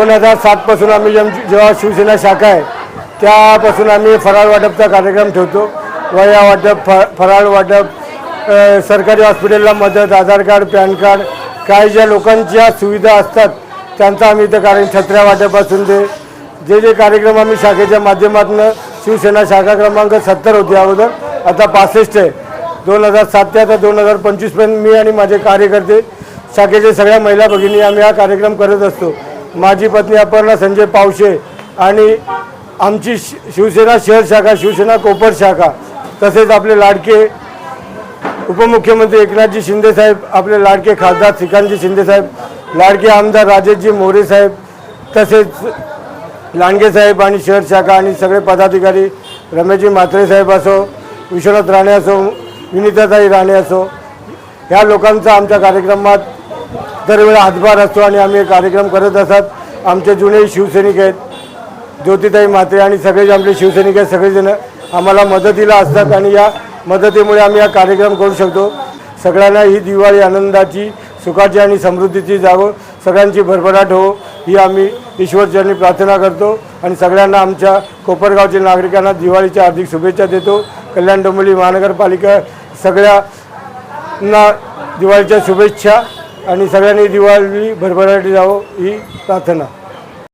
2007 पासून आम्ही जेव्हा शिवसेना शाखा आहे त्यापासून आम्ही फराळ वाटपचा कार्यक्रम ठेवतो। वह्या वाटप, फराळ वाटप, सरकारी हॉस्पिटलला मदत, आधार कार्ड, पॅन कार्ड, काही ज्या लोकांच्या सुविधा असतात त्यांचा आम्ही इथं कार्यक्रम, छत्र्या वाटपासून जे कार्यक्रम आम्ही शाखेच्या माध्यमातून शिवसेना शाखा क्रमांक 70 होती अगोदर, आता 65 आहे। 2007 ते आता 2025 पर्यंत मी आणि माझे कार्यकर्ते, शाखेचे सगळ्या महिला भगिनी आम्ही हा कार्यक्रम करत असतो। माझी पत्नी अपर्णा संजय पावशे आणि आमची शिवसेना शहर शाखा, शिवसेना कोपर शाखा, तसेच आपले लाडके उपमुख्यमंत्री एकनाथजी शिंदे साहेब, आपले लाडके खासदार श्रीकांतजी शिंदे साहेब, लाडके आमदार राजेशजी मोरे साहेब, तसेच लांडगे साहेब आणि शहर शाखा आणि सगळे पदाधिकारी, रमेशजी म्हात्रे साहेब असो, विश्वनाथ राणे असो, विनीताताई राणे असो, ह्या लोकांचा आमच्या कार्यक्रमात दरवेळेला हातभार असतो आणि आम्ही कार्यक्रम करत असतात। आमचे जुने शिवसैनिक आहेत, ज्योतिताई म्हात्रे आणि सगळे आपले शिवसैनिक आहेत, सगळेजण आम्हाला मदतीला असतात आणि या मदतीमुळे आम्ही हा कार्यक्रम करू शकतो। सगळ्यांना ही दिवाळी आनंदाची, सुखाची आणि समृद्धीची जावो, सगळ्यांची भरभराट हो ही आम्ही ईश्वरचरणी प्रार्थना करतो आणि सगळ्यांना आमच्या कोपरगावच्या नागरिकांना दिवाळीच्या हार्दिक शुभेच्छा देतो। कल्याण डोंबिवली महानगरपालिका सगळ्यांना दिवाळीच्या शुभेच्छा आणि सगळ्यांनी दिवाळी भरभराटी जावो ही प्रार्थना।